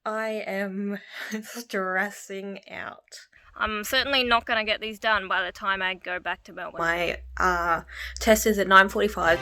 I am stressing out. I'm certainly not going to get these done by the time I go back to Melbourne. My test is at 9:45.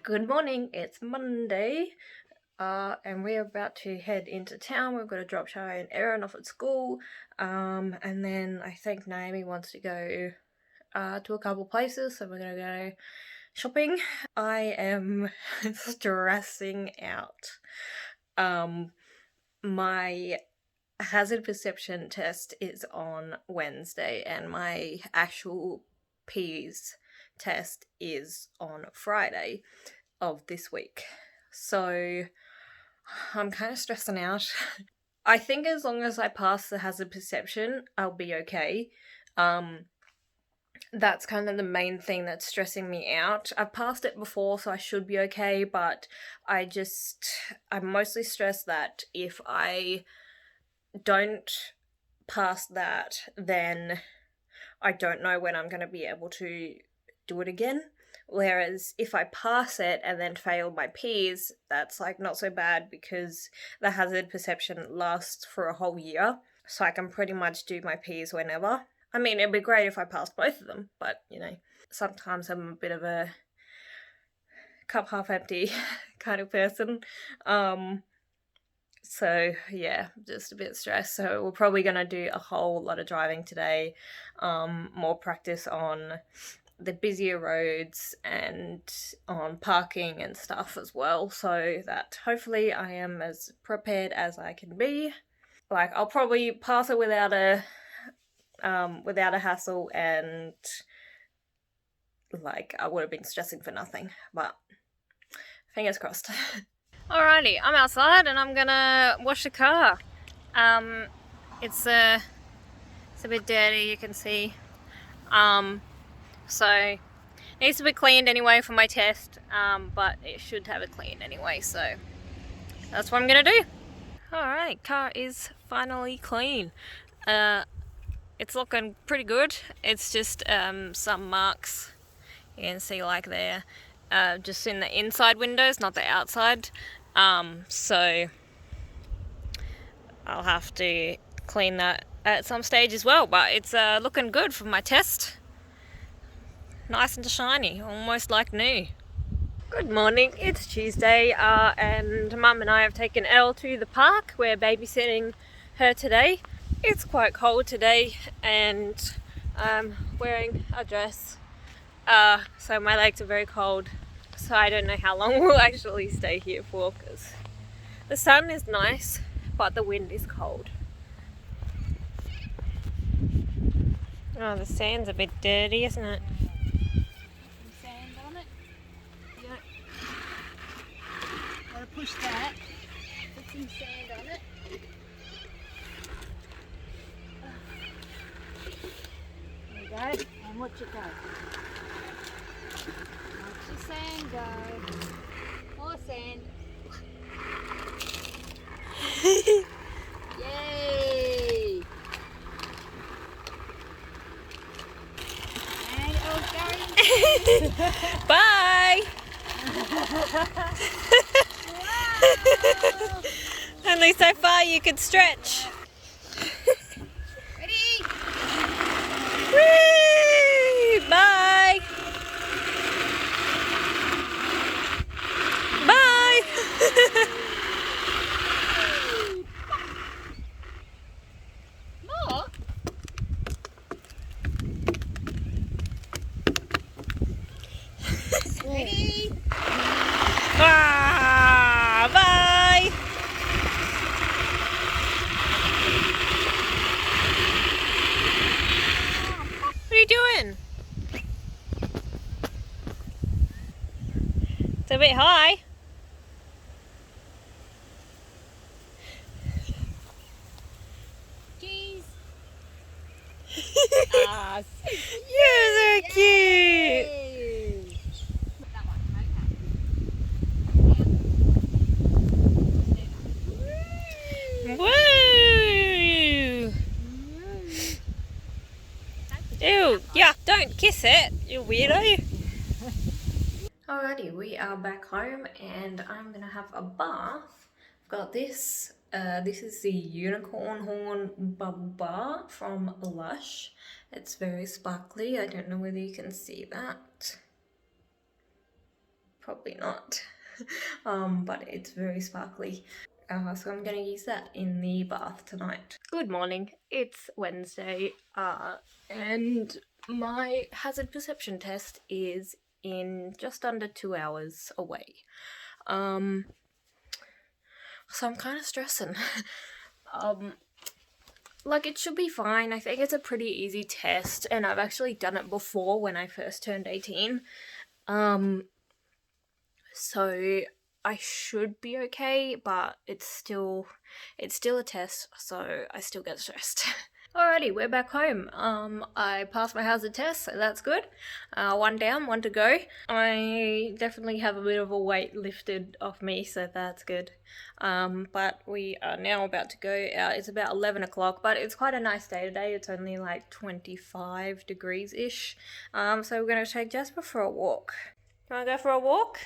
Good morning, it's Monday, and we're about to head into town. We've got to drop Shai and Erin off at school, and then I think Naomi wants to go to a couple places, so we're going to go shopping. I am stressing out. My hazard perception test is on Wednesday, and my actual P's test is on Friday of this week. So I'm kind of stressing out. I think as long as I pass the hazard perception, I'll be okay. That's kind of the main thing that's stressing me out. I've passed it before, so I should be okay, but I'm mostly stressed that if I don't pass that, then I don't know when I'm going to be able to do it again. Whereas if I pass it and then fail my P's, that's like not so bad because the hazard perception lasts for a whole year. So I can pretty much do my P's whenever. I mean, it'd be great if I passed both of them, but, sometimes I'm a bit of a cup half empty kind of person. So, yeah, just a bit stressed. So we're probably going to do a whole lot of driving today, more practice on the busier roads and on parking and stuff as well, so that hopefully I am as prepared as I can be. Like, I'll probably pass it without a hassle, and like I would have been stressing for nothing, but fingers crossed. Alrighty, I'm outside and I'm gonna wash the car. It's a bit dirty, you can see. So it needs to be cleaned anyway for my test, but it should have it cleaned anyway, so that's what I'm gonna do. Alright, car is finally clean. It's looking pretty good. It's just some marks you can see like there, just in the inside windows, not the outside. So I'll have to clean that at some stage as well, but it's looking good for my test. Nice and shiny, almost like new. Good morning, it's Tuesday, and Mum and I have taken Elle to the park. We're babysitting her today. It's quite cold today, and I'm wearing a dress, so my legs are very cold. So I don't know how long we'll actually stay here for, because the sun is nice, but the wind is cold. Oh, the sand's a bit dirty, isn't it? Some sand on it. Yep. Gotta push that. Put some sand on it. There you go. And watch it go. Watch the sand go. More sand. Yay! And it was going. Bye! Wow! Only so far you could stretch. Ready? Whee! Bye! Bye! More? Ready? Ah, bye! What are you doing? It's a bit high. Cheese. You're so cute. Yay! That one, okay. Woo! Ew, yeah, don't kiss it, you weirdo. Alrighty, we are back home and I'm gonna have a bath. I've got this. This is the Unicorn Horn Bubble Bar from Lush. It's very sparkly. I don't know whether you can see that. Probably not. But it's very sparkly. So I'm gonna use that in the bath tonight. Good morning. It's Wednesday, and my hazard perception test is in just under 2 hours away. So I'm kind of stressing. Like, it should be fine. I think it's a pretty easy test, and I've actually done it before when I first turned 18. So I should be okay, but it's still a test, so I still get stressed. Alrighty, we're back home. I passed my hazard test, so that's good. 1 down, 1 to go. I definitely have a bit of a weight lifted off me, so that's good. But we are now about to go out. It's about 11 o'clock, but it's quite a nice day today. It's only like 25 degrees-ish. So we're going to take Jasper for a walk. You want to go for a walk?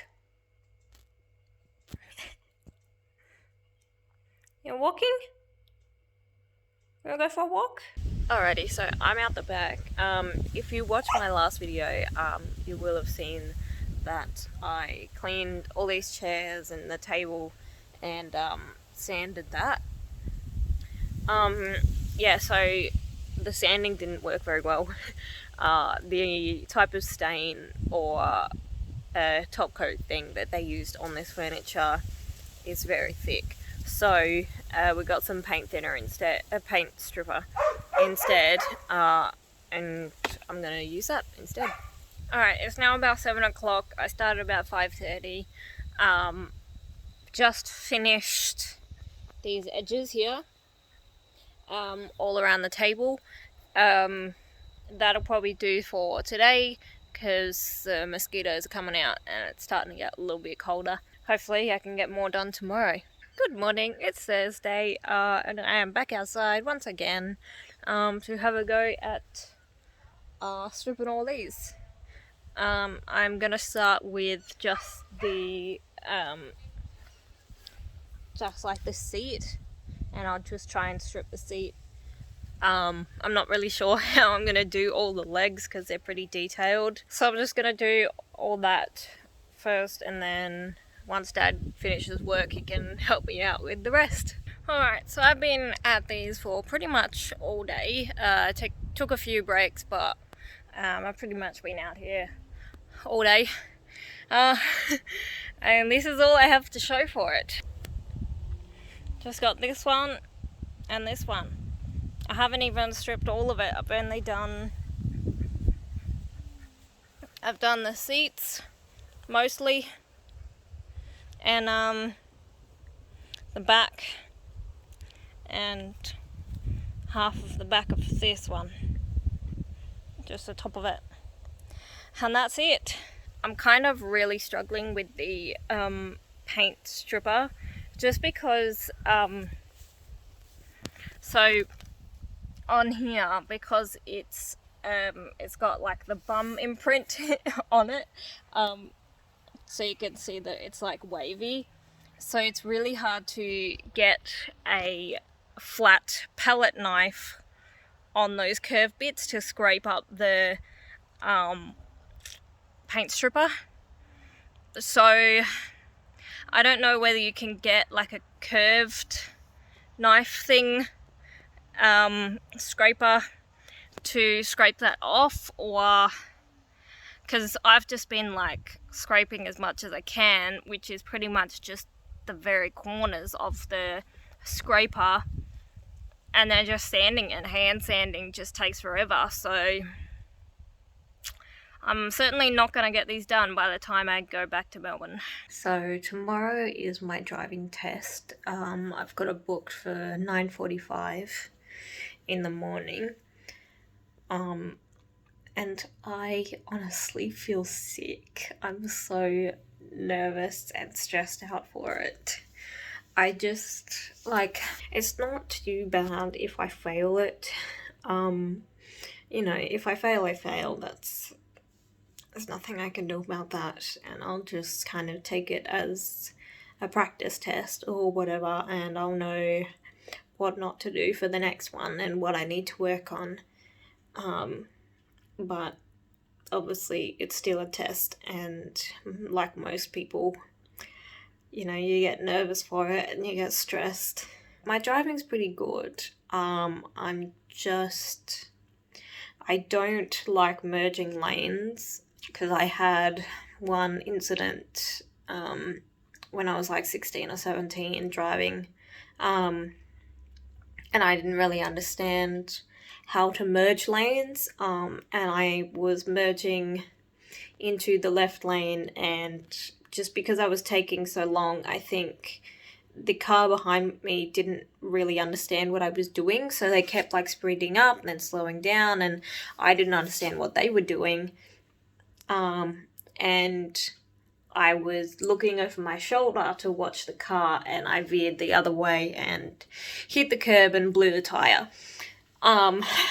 You're walking? You wanna go for a walk? Alrighty, so I'm out the back. If you watched my last video, you will have seen that I cleaned all these chairs and the table and sanded that. Yeah, so the sanding didn't work very well. The type of stain or top coat thing that they used on this furniture is very thick. So we got some paint thinner instead, a paint stripper instead, and I'm gonna use that instead. Alright, it's now about 7 o'clock. I started about 5:30. Just finished these edges here, all around the table. That'll probably do for today because the mosquitoes are coming out and it's starting to get a little bit colder. Hopefully I can get more done tomorrow. Good morning, it's Thursday, and I am back outside once again to have a go at stripping all these. I'm gonna start with just the just like the seat, and I'll just try and strip the seat. I'm not really sure how I'm gonna do all the legs because they're pretty detailed, so I'm just gonna do all that first, and then once Dad finishes work, he can help me out with the rest. Alright, so I've been at these for pretty much all day. Took a few breaks, but I've pretty much been out here all day. And this is all I have to show for it. Just got this one and this one. I haven't even stripped all of it. I've done the seats, mostly. And the back and half of the back of this one, just the top of it, and that's it. I'm kind of really struggling with the paint stripper just because so on here, because it's got like the bum imprint on it, so you can see that it's like wavy, so it's really hard to get a flat palette knife on those curved bits to scrape up the paint stripper. So I don't know whether you can get like a curved knife thing, scraper, to scrape that off, or because I've just been like scraping as much as I can, which is pretty much just the very corners of the scraper, and then just sanding it. Hand sanding just takes forever, so I'm certainly not going to get these done by the time I go back to Melbourne. So tomorrow is my driving test. I've got it booked for 9:45 in the morning. And I honestly feel sick. I'm so nervous and stressed out for it. I just, like, it's not too bad if I fail it. You know, if I fail, I fail. That's there's nothing I can do about that, and I'll just kind of take it as a practice test or whatever, and I'll know what not to do for the next one and what I need to work on. But obviously it's still a test, and like most people, you know, you get nervous for it and you get stressed. My driving's pretty good. I don't like merging lanes, because I had one incident when I was like 16 or 17 driving, and I didn't really understand how to merge lanes, and I was merging into the left lane, and just because I was taking so long, I think the car behind me didn't really understand what I was doing, so they kept like speeding up and then slowing down, and I didn't understand what they were doing. And I was looking over my shoulder to watch the car, and I veered the other way and hit the curb and blew the tire.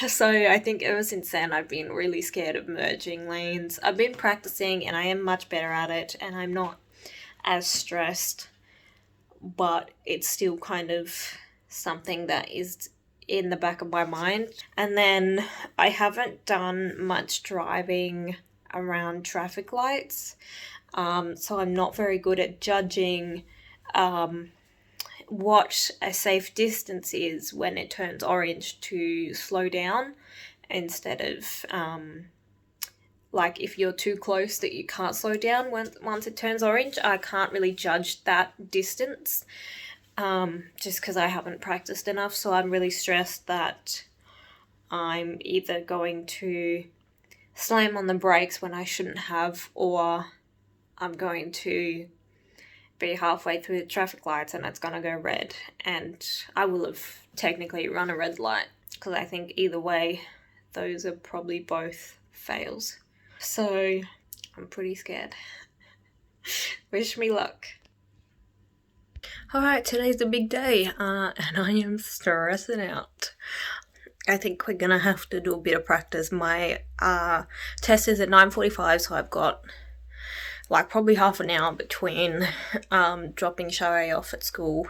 So I think ever since then I've been really scared of merging lanes. I've been practicing and I am much better at it, and I'm not as stressed, but it's still kind of something that is in the back of my mind. And then I haven't done much driving around traffic lights, so I'm not very good at judging what a safe distance is when it turns orange to slow down, instead of like if you're too close that you can't slow down once it turns orange. I can't really judge that distance, just because I haven't practiced enough. So I'm really stressed that I'm either going to slam on the brakes when I shouldn't have, or I'm going to be halfway through the traffic lights and it's going to go red, and I will have technically run a red light, because I think either way those are probably both fails. So I'm pretty scared. Wish me luck. Alright, today's the big day, and I am stressing out. I think we're gonna have to do a bit of practice. My test is at 9:45, so I've got like probably half an hour between dropping Shari off at school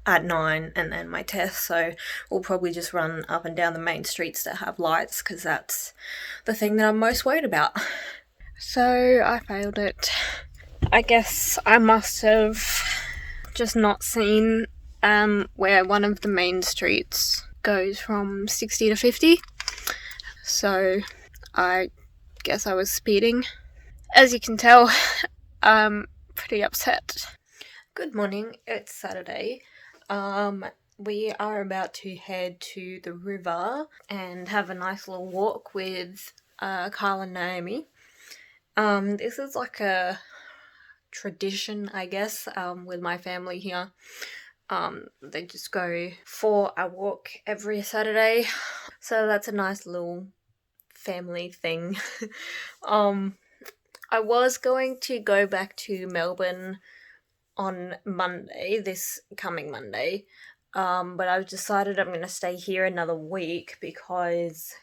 at 9 and then my test, so we'll probably just run up and down the main streets that have lights, because that's the thing that I'm most worried about. So I failed it. I guess I must have just not seen where one of the main streets goes from 60 to 50, so I guess I was speeding. As you can tell, I'm pretty upset. Good morning, it's Saturday. We are about to head to the river and have a nice little walk with Carl and Naomi. This is like a tradition, I guess, with my family here. They just go for a walk every Saturday, so that's a nice little family thing. I was going to go back to Melbourne on Monday, this coming Monday, but I've decided I'm going to stay here another week, because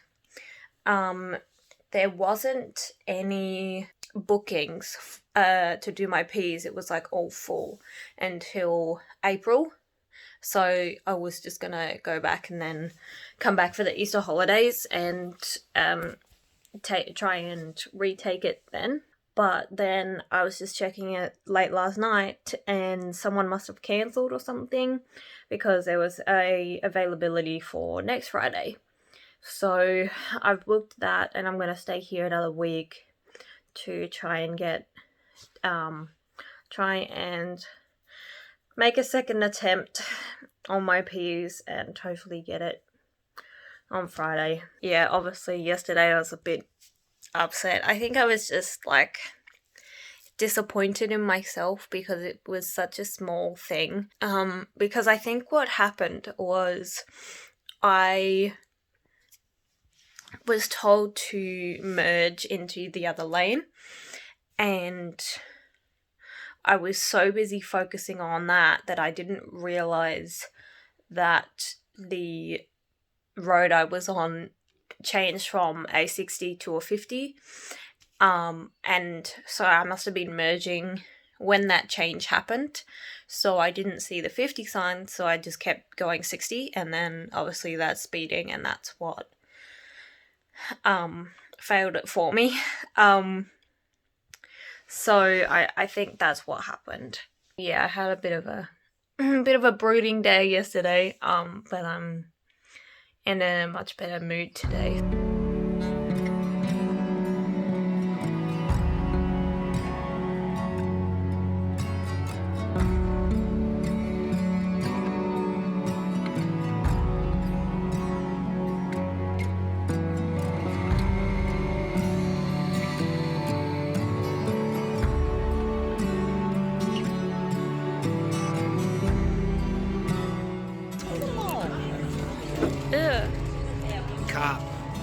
there wasn't any bookings to do my Ps. It was like all full until April, so I was just going to go back and then come back for the Easter holidays and try and retake it then. But then I was just checking it late last night, and someone must have cancelled or something, because there was a availability for next Friday. So I've booked that, and I'm going to stay here another week to try and make a second attempt on my Ps and hopefully get it on Friday. Yeah, obviously yesterday I was a bit upset. I think I was just like disappointed in myself because it was such a small thing. Because I think what happened was I was told to merge into the other lane, and I was so busy focusing on that I didn't realise that the road I was on changed from a 60 to a 50, And so I must have been merging when that change happened. So I didn't see the 50 sign, so I just kept going 60, and then obviously that's speeding, and that's what failed it for me. So I think that's what happened. Yeah, I had a bit of a brooding day yesterday, but I'm in a much better mood today. Ugh. Cup.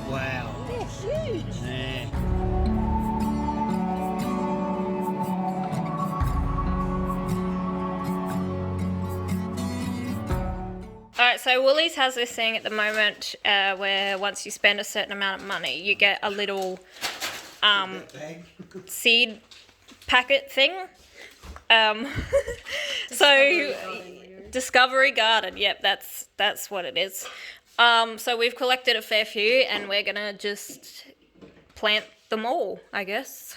Wow. They're huge. Yeah. Alright, so Woolies has this thing at the moment where once you spend a certain amount of money, you get a little seed packet thing. So Discovery Garden, yep, that's what it is. So we've collected a fair few, and we're gonna just plant them all, I guess.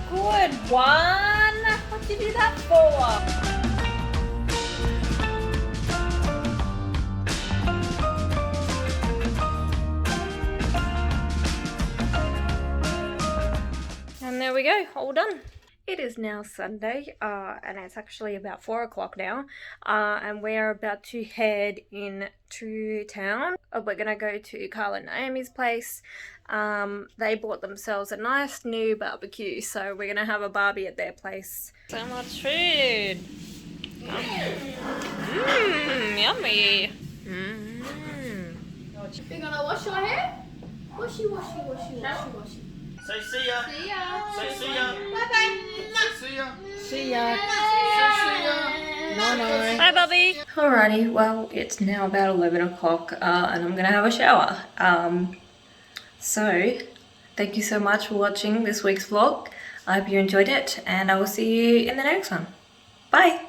Good one! What'd you do that for? And there we go, all done. It is now Sunday, and it's actually about 4 o'clock now, and we're about to head into town. We're gonna go to Carl and Naomi's place. They bought themselves a nice new barbecue, so we're gonna have a barbie at their place. So much food! Yummy! You're gonna wash your hair? Washy, washy, washy, washy, washy. Say see ya. See ya. Say see ya. Bye-bye. Say see ya. See ya. Say see ya. Bye-bye. Bye, Bobby! Alrighty, well, it's now about 11 o'clock, and I'm gonna have a shower. So, thank you so much for watching this week's vlog. I hope you enjoyed it, and I will see you in the next one. Bye!